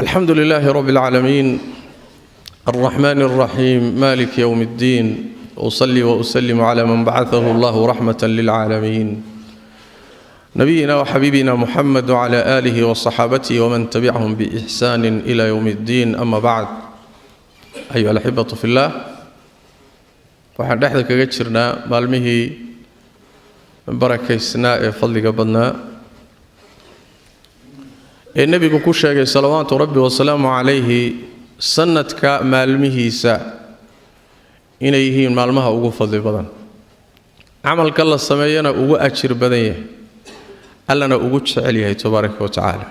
الحمد لله رب العالمين الرحمن الرحيم مالك يوم الدين أصلي وأسلم على من بعثه الله رحمة للعالمين نبينا وحبيبنا محمد وعلى آله وصحابته ومن تبعهم بإحسان إلى يوم الدين أما بعد أيها الأحبة في الله waxaan dhexda kaga jirnaa maalmihii barakaysnaa ee fadliga badnaa ee nabigu ku sheegay salawaatu rabbi wa salaamu alayhi sanadka maalmihiisa inay yihiin maalmaha ugu fadli badan amalka la sameeyana ugu ajir badan yahay allana ugu jecel yahay tabaaraka wa taala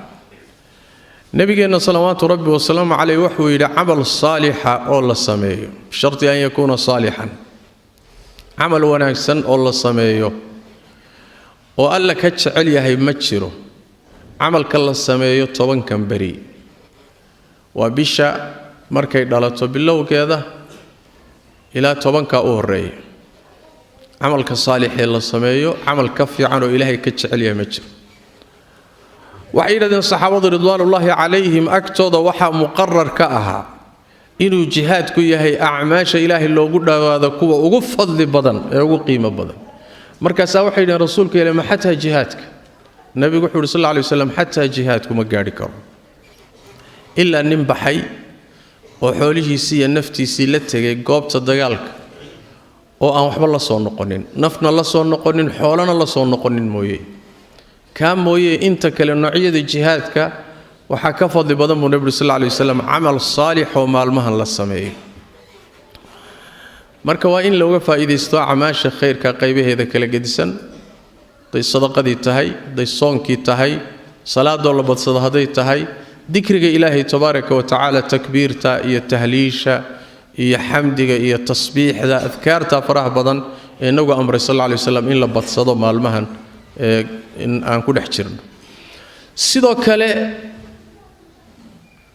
nabigeena salawaatu rabbi wa salaamu alayhi wuxuu yiri amal saaliha oo la sameeyo sharti an yakuna saalihan عمل wanaagsan oo la sameeyo oo alla ka jecel yahay ma jiro amalka la sameeyo 10 kan bari waa bisha markay dhalato bilowgeeda ila 10 ka u horeeyo amalka saalix ee la sameeyo amal ka fiican oo ilaahay ka jecel yahay ma jiro waxay yiraahdeen saxaabadu ridwaanullaahi calayhim agtooda waxa muqarrar ka ahaa inuu jihaadku yahay acmaasha ilaahay loogu dhawaado kuwa ugu fadli badan ee ugu qiimo badan markaas waxay yiraahdeen rasuulka ilaahay ma xataa jihaadka nabigu wuxuu sallallahu alayhi wasallam xataa jihaadku ma gaari karo illa nin baxay oo xoolihiisa iyo naftiisa la tagay goobta dagaalka oo aan waxba la soo noqonin nafna la soo noqonin xoolana la soo noqonin ka mooyee inta kale noocyada jihaadka waxa ka fadli badan buu nabiga sallallahu alayhi wasallam amal saalix oo maalmahan la sameeyo marka waa in looga faa'iideysto acmaasha khayrka qaybaheeda kala gedisan day sadaqadii tahay day soonkii tahay salaadoo la badsado haday tahay dikriga ilaahay tabaaraka wa taala takbiirta iyo tahliisha iyo xamdiga iyo tasbiixda adkaarta faraha badan ee nabiga amray sallallahu alayhi wasallam in la badsado maalmahan in aan ku dhex jirno sidoo kale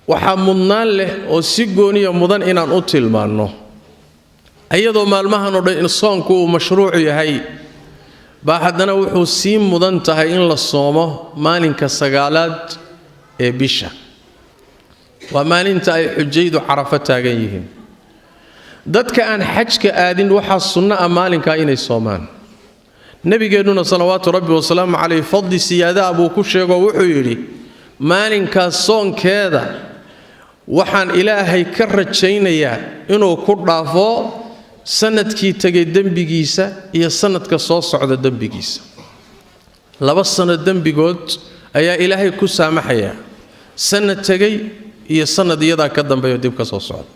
waxa mudnaan leh oo si gooniya mudan inaan u tilmaano ayadoo maalmahan oo dhan soonku uu mashruuc yahay baa haddana wuxuu sii mudan tahay in la soomo maalinka sagaalaad ee bisha waa maalinta ay xujaydu Carafa taagan yihiin dadka aan xajka aadin waxa sunna ah maalinka inay soomaan nabigeennuna salawaatu rabbi wa salaamu alayhi fadli siyaada abuu ku sheego wuxuu yiri maalinka soonkeeda waxaan ilaahay ka rajaynayaa inuu ku dhaafo sanadkii tagay dambigiisa iyo sanadka soo socda dambigiisa laba sanad dambigood ayaa ilaahay ku saamaxaya sanad tagay iyo sanad iyada ka dambeeyo dib ka soo socda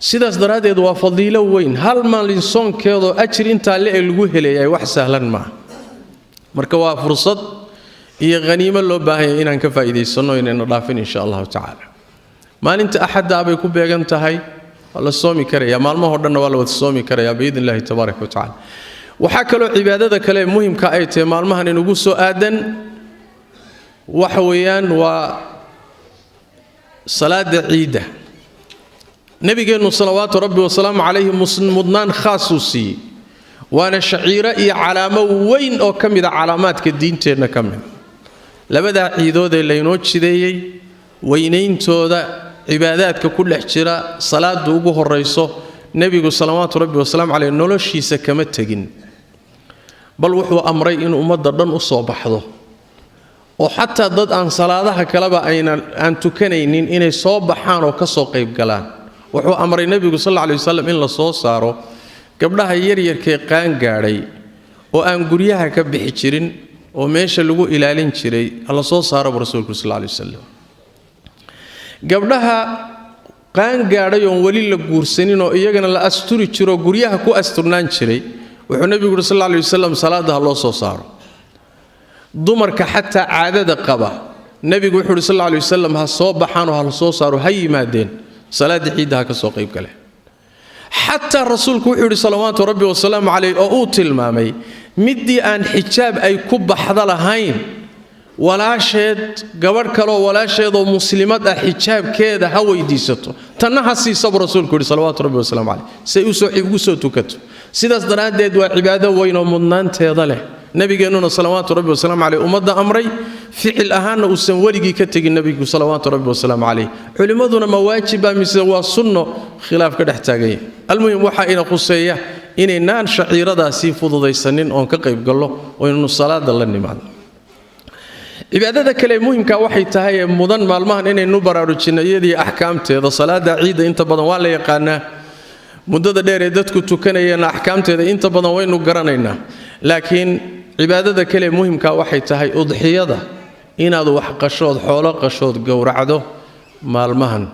sidaas daraadeed waa fadiilo weyn hal maalin soonkeedo ajir inta lagu heleeyay wax sahlan ma marka waa fursad iyo qaniimo loo baahan inaan ka faa'iideysano inaan dhaafin insha Allah ta'ala maalinta axad bay ku beegan tahay la soomi karaya maalmaha dhanna waa la wada soomi karaya biidnillaahi tabaaraka wa taala waxa kale cibaadada kale muhiimka ay tahay maalmahan inugu soo aadan waxa weeyaan waa salaada ciida nabigeenu salawaatu rabbi wa salaamu alayhi mudnaan khaasusi waana shaciira iyo calaamo weyn oo kamid ah calaamaadka diinteena kamid labada ciidood ee laynoo jideeyay weynayntooda cibaadaadka ku dhex jira salaadu ugu horeyso nabigu salawaatu rabbi wa salaamu alayhi noloshiisa kama tagin bal wuxuu amray in ummadda dhan u soo baxdo oo xataa dad aan salaadaha kaleba aan tukanaynin inay soo baxaan oo ka soo qayb galaan wuxuu amray nabigu sallallahu alayhi wasallam in la soo saaro gabdhaha yaryarkee qaan gaaray oo aan guryaha ka bixi jirin oo meesha lagu ilaalin jiray alla soo saaro rasuulku sallallahu alayhi wasallam gabdhaha qaan gaaray oo wali la guursanin oo iyagana la asturi jiro guryaha ku asturnaan jiray wuxuu nabigu sallallahu alayhi wasallam salaadaha loo soo saaro dumarka xataa caadada qaba nabigu wuxuu sallallahu alayhi wasallam ha soo baxaan oo ha soo saaro hay yimaadeen salaada ciidaha ka soo qayb galay xataa rasuulku wuxuu yiri salawaatu rabbi wa salaamu alayhi oo uu tilmaamay midii aan xijaab ay ku baxda lahayn walaasheed gabadh kale oo walaasheed oo muslimad ah xijaabkeeda ha weydiisato tanaha siisab rasuulku yiri salawaatu rabbi wa salaamu alayhi say u soo tukato sidaas daraadeed waa cibaado weyn oo mudnaanteeda leh nabigeenuna salawaatu rabbi wasalaamu calayh ummadda amray ficil ahaanna uusan weligii ka tegin nabigu salawaatu rabbi wasalaamu calayh culimmaduna ma waajiba mise waa sunno khilaaf ka dhex taaganya almuhim waxaa ina khuseeya inaynaan shaciiradaasi fududaysanin oon ka qayb gallo oo inaynu salaada la nimaadno cibaadada kale muhiimka waxay tahay mudan maalmahan inaynu baraarujinno iyadii axkaamteeda salaada ciida inta badan waa la yaqaanaa muddada dheer ee dadku tukanayeen axkaamteeda inta badan waynu garanaynaa laakiin cibaadada kale muhiimka waxay tahay udxiyada inaad wax qashood xoolo qashood gowracdo maalmahan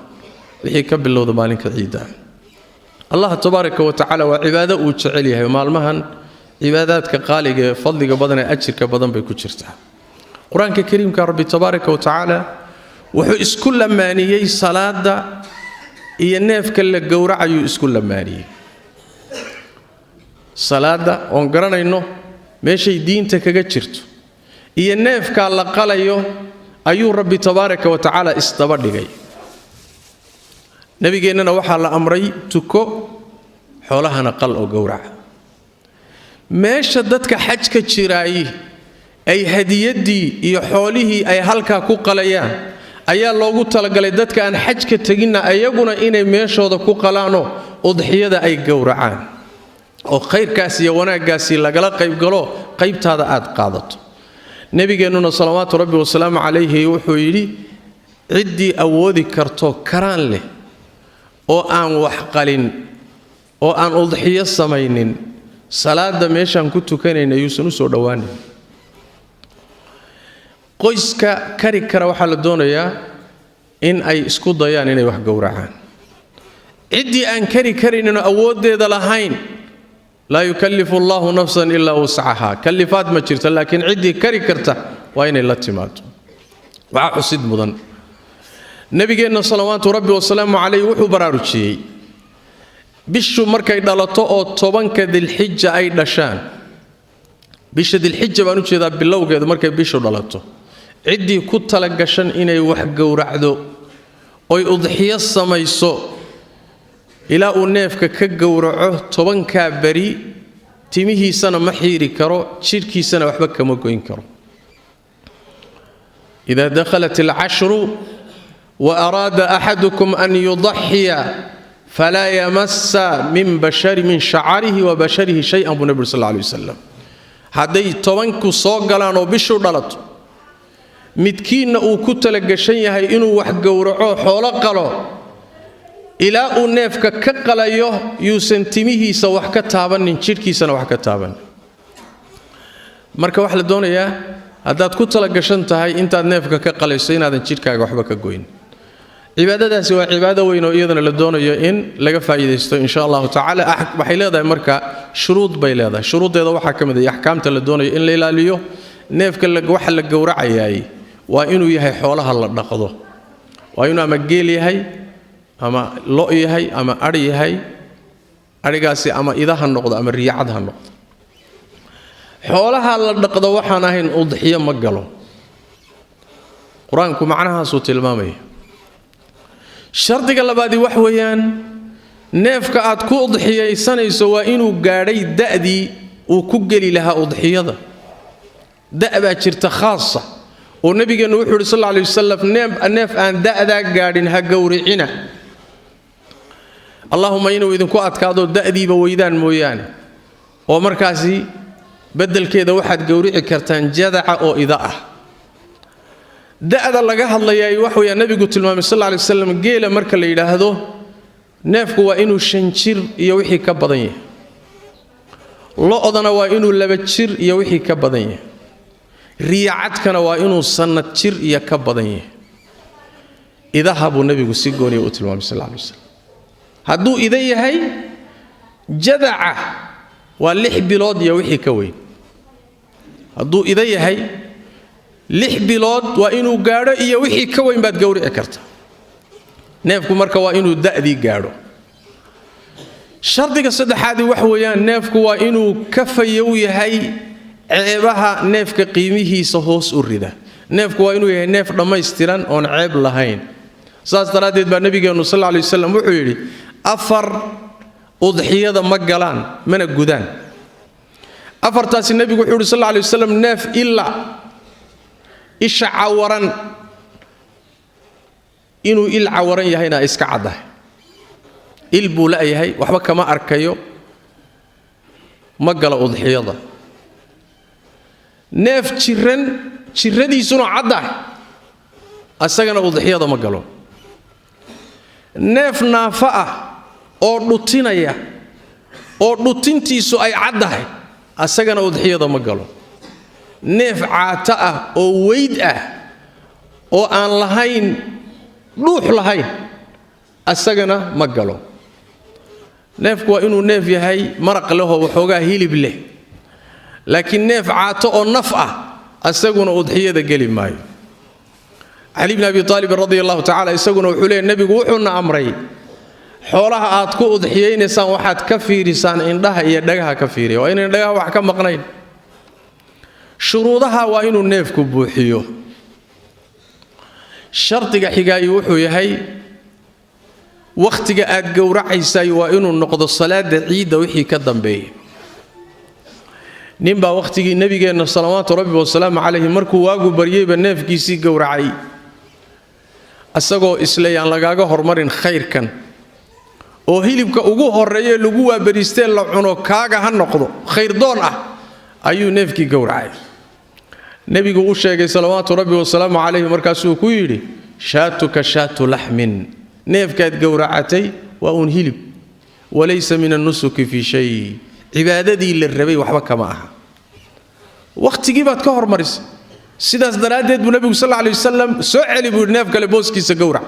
wixii ka bilowda maalinka ciida Allah tabaaraka wa tacaala waa cibaado uu jecel yahay maalmahan cibaadaadka qaaliga ee fadliga badan ee ajirka badan bay ku jirtaa quraanka kariimka rabbi tabaaraka wa tacaala wuxuu isku lamaaniyay salaada iyo neefka la gowracayo isku lamaaniyay salaada oo garanayno meeshay diinta kaga jirto iyo neefka la qalayo ayuu rabbi tabaaraka wa tacaala isdaba dhigay nabigeennana waxaa la amray tuko xoolahana qal oo gowraca meesha dadka xajka jiraay ay hadiyadii iyo xoolihii ay halka ku qalayaan ayaa loogu talagalay dadka aan xajka taginna ayaguna inay meeshooda ku qalaano udxiyada ay gowracaan oo khayrkaas iyo wanaaggaasi lagala qayb galo qaybtaada aad qaadato nabigeennuna salawaatu rabbi wasalaamu calayhi wuxuu yidhi ciddii awoodi karto karaan leh oo aan wax qalin oo aan udxiyo samaynin salaada meeshaan ku tukanayna yuusan u soo dhawaanin qoyska kari kara waxaa la doonayaa in ay isku dayaan inay wax gowracaan ciddii aan kari karaynin awoodeeda lahayn laa yukallifu allahu nafsan ilaa wuscahaa kallifaad ma jirta laakiin ciddii kari karta waa inay la timaado waxaa xusid mudan nabigeenna salawaatu rabbi wasalaamu calayh wuxuu baraarujiyey bishu markay dhalato oo 10ka dilxija ay dhashaan bisha dilxija baan u jeedaa bilowgeeda markay bishu dhalato ciddii ku tala gashan inay wax gowracdo oy udxiyo samayso ilaa uu neefka ka gowraco 10ka bari timihiisana ma xiiri karo jidhkiisana waxba kama goyn karo idaa dakhalat alcashru وأراد أحدكم أن يضحي فلا يمس من شعره وبشره شيئا بالنبي صلى الله عليه وسلم هذي طبنكو صوغلان وبشو دلت مدكين او كتل غشن yahay inuu wax gowraco xoolo qalo ilaa uu neefka ka qalayo yuusan timihiisa wax ka taabanin jidhkiisana wax ka taaban marka wax la doonayaa hadaad ku tala gashan tahay intaad neefka ka qalayso inaadan jidhkaaga waxba ka goyn cibaadadaasi waa cibaado weyn oo iyadana la doonayo in laga faa'iideysto insha Allah ta'ala waxay leedahay marka shuruud bay leedahay shuruudeeda waxa kamid ah ahkaamta la doonayo in la ilaaliyo neefka waxa la gowracayay waa inuu yahay xoolaha la dhaqdo waa inuu ama geel yahay ama lo yahay ama ari yahay arigaasi ama idaha noqdo ama riyacad ha noqdo xoolaha la dhaqdo waxaan ahayn udxiyo ma galo quraanku macnahaas uu tilmaamay shardiga labaadi wax weeyaan neefka aad ku udxiyaysanayso waa inuu gaadhay da'dii uu ku gali lahaa udxiyada da'ba jirta khaasa oo nabigeenu wuxuu yiri sallallahu alayhi wasallam neef aan da'da gaadhin ha gowricina allahumma inuu idinku adkaado da'diiba weydaan mooyaan oo markaasi bedelkeeda waxaad gowrici kartaan jadaca oo ida ah da'da laga hadlayay wax weeyaan nabigu tilmaamay sallallahu alayhi wasallam geela marka la yiraahdo neefku waa inuu 5 jir iyo wixii ka badan yahay lo'odana waa inuu 2 jir iyo wixii ka badan yahay riyacadkana waa inuu sanad jir iyo ka badan yahay idaha buu nabigu si gooniyo u tilmaamay sallallahu alayhi wasallam hadduu ida yahay jadaca waa 6 bilood iyo wixii ka weyn hadduu ida yahay 6 bilood waa inuu gaadho iyo wixii ka weyn baad gowrici kartaa neefku marka waa inuu da'dii gaadho shardiga saddexaad wax weeyaan neefku waa inuu ka fayow yahay ceebaha neefka qiimihiisa hoos u rida neefku waa inuu yahay neef dhammaystiran oon ceeb lahayn saas daraadeed baa nabigeenu sallallahu alayhi wasallam wuxuu yiri afar udxiyada ma galaan mana gudaan أفرتاس النبي صلى الله عليه وسلم ناف إلا إشعورا إنه إلعورا يهينا إسكعده البولاء يهي وحبا كما أركيو مقال أضحيضة ناف شردي سنو عده أساقنا أضحيضة مقالو ناف نافعة أو روتينية أو روتينتيسو أي عده أساقنا أضحيضة مقالو ناف عاتاء أو ويدأ أو أن لهين روح لهين أساقنا مقالو ناف كوا إنو ناف يهي مرق له وحوقا هيلي بله لكن ناف عاتاء أو نفعة أساقنا أضحيضة قلي ماي علي بن أبي طالب رضي الله تعالى أساقنا وحولي النبي وحونا أمري حولها آتكو أضحيين إسان واحد كفير إسان إندها يدقها كفيري وإن إندها وحكا مقنين شروطها وإنو الناف كبوحيو شرطك حقاي وحو يهي وقتك أقورع عيساي وإنو النقض الصلاة عيد وحي كدن بيه نبا وقتك النبي قال صلوات ربي والسلام عليه مركو واقو بريب الناف كيسي قورعي أساقو إسليان لقاقو هرمارين خير كان oo hilibka ugu horeeyay lagu waabariistay la cuno kaaga ha noqdo khayr doon ah ayuu neefkii gowracay nabigu uu sheegay salawaatu rabbi wa salaamu alayhi markaasuu ku yiri shaatuka shaatu lahmin neefkaad gowracatay waa un hilib walaysa min an-nusuki fi shay ibadadii la rabay waxba kama aha waqtigii baad ka hormarisay sidaas daraadeed buu nabigu sallallahu alayhi wasallam soo celi buu neefka le booskiisa gowrac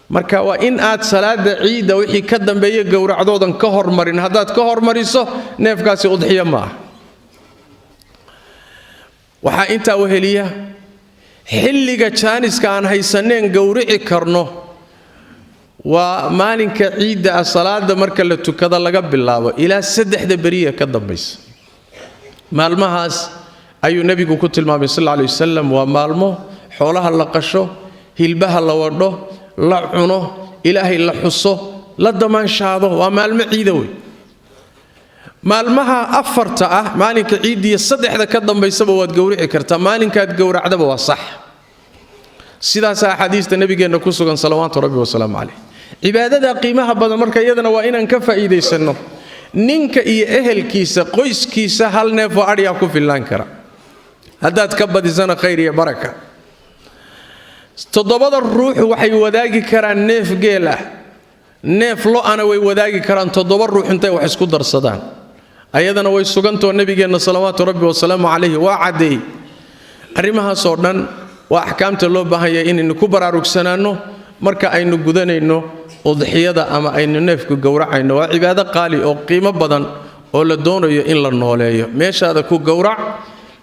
marka waa in aad salaada ciida wixii ka dambeeyay gowracdoodan ka hormarin hadaad ka hormariso neefkaasi udxiya ma waxa inta weheliya xilliga jaaniska aan haysaneen gowrici karno waa maalinka ciida salaada marka la tukada laga bilaabo ilaa 3 bariya ka dambaysa maalmahaas ayuu nabigu ku tilmaamay sallallahu alayhi wasallam waa maalmo xoolaha la qasho hilbaha la wadho la cuno ilaahay la xuso la damaanshaado waa maalmo ciida way maalmaha afarta ah maalinka ciidiya 3 ka dambaysaba waad gowrici kartaa maalinkaad gowracdaba waa sax sidaas xadiista nabigeena ku sugan salawaatu rabbi wa salaamu alayhi cibaadada qiimaha badan marka iyadana waa inaan ka faa'iideysano ninka iyo ehelkiisa qoyskiisa hal neef oo ariya ku filan kara hadaad ka badisana khayr iyo baraka todobada ruux waxay wadaagi karaan neef geel ah neef lo ana way wadaagi karaan todoba ruux intay wax isku darsadaan ayadana way sugantoo nabigeena salawaatu rabbi wa salaamu alayhi waa cadeey arimahaas oo dhan waa ahkaamta loo baahan yahay in ku baraarugsanaano marka aynu gudanayno udxiyada ama aynu neefku gowracayno waa cibaado qaali oo qiimo badan oo la doonayo in la nooleeyo meeshaada ku gowrac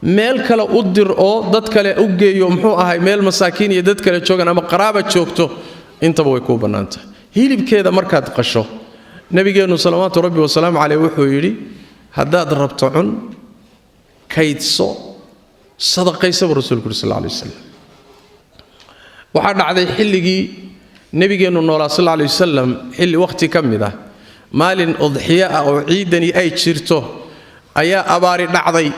meel kale u dir oo dad kale u geeyo muxuu ahay meel masaakiin iyo dad kale joogan ama qaraaba joogto intaba way ku banaantahay hilibkeeda markaad qasho nabigeenu salawaatu rabbi wa salaamu alayhi wuxuu yiri hadaad rabto cun kaydso sadaqayso rasuulku sallallahu alayhi wasallam waxa dhacday xilligii nabigeenu noolaa sallallahu alayhi wasallam xilli waqti kamida maalin udxiya oo ciidani ay jirto ayaa abaari dhacday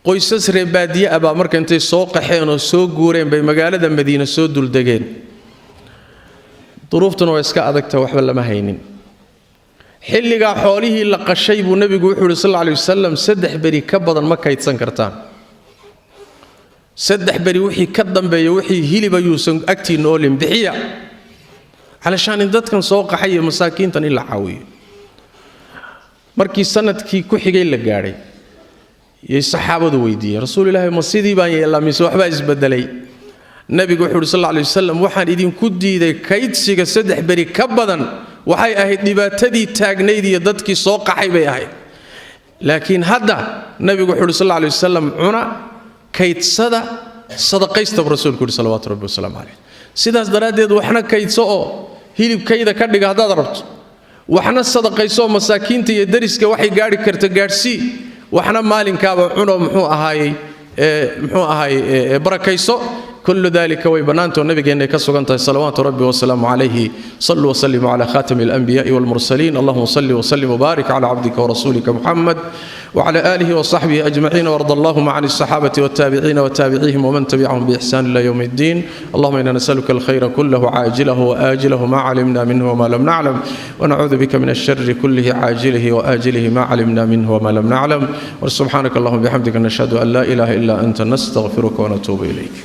qoysas reebaadiye aba marka intay soo qaxeen oo soo guureen bay magaalada Madiina soo dul degeen duruuftuna way iska adagtaa waxba lama haynin xilliga xoolihii la qashay buu nabigu wuxuu sallallahu alayhi wasallam 3 bari ka badan ma kaydsan kartaan 3 bari wixii ka dambeeyo wixii hilib ayuusan agtiin oolin bixiya علشان dadkan soo qaxay masaakiintan ila caawiyo markii sanadkii ku xigay la gaaray yey saxaabadu weydiiyeen rasuulullaahi ma sidii baan yeelaa mise waxba isbedelay nabigu wuxuu sallallahu alayhi wasallam waxaan idin ku diiday kaydsiga 3 bari ka badan waxay ahayd dhibaatadii taagnayd iyo dadkii soo qaxay bay ahayd laakiin hadda nabigu wuxuu sallallahu alayhi wasallam cuna kaydsada sadaqaysta rasuulku sallallahu alayhi wasallam sidaas daraadeed waxna kaydso oo hilibkayda ka dhiga hadaad rabto waxna sadaqayso masaakiinta iyo dariska waxay gaari karto gaarsi waxna maalinkaaba cuno muxuu ahaayay barakayso كل ذلك ويبنانت النبي إنك سجنت صلوات ربي والسلام عليه. صلوا وسلموا على خاتم الأنبياء والمرسلين. اللهم صل وسلم وبارك على عبدك ورسولك محمد وعلى آله وصحبه أجمعين، وارض اللهم عن الصحابة والتابعين وتابعيهم ومن تبعهم بإحسان إلى يوم الدين. اللهم إنا نسألك الخير كله عاجله وآجله ما علمنا منه وما لم نعلم، ونعوذ بك من الشر كله عاجله وآجله ما علمنا منه وما لم نعلم. وسبحانك اللهم بحمدك نشهد أن لا إله إلا أنت نستغفرك ونتوب إليك.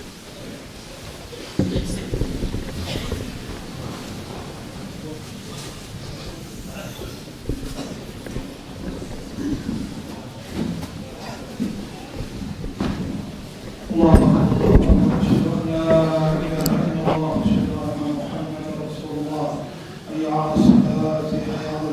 الله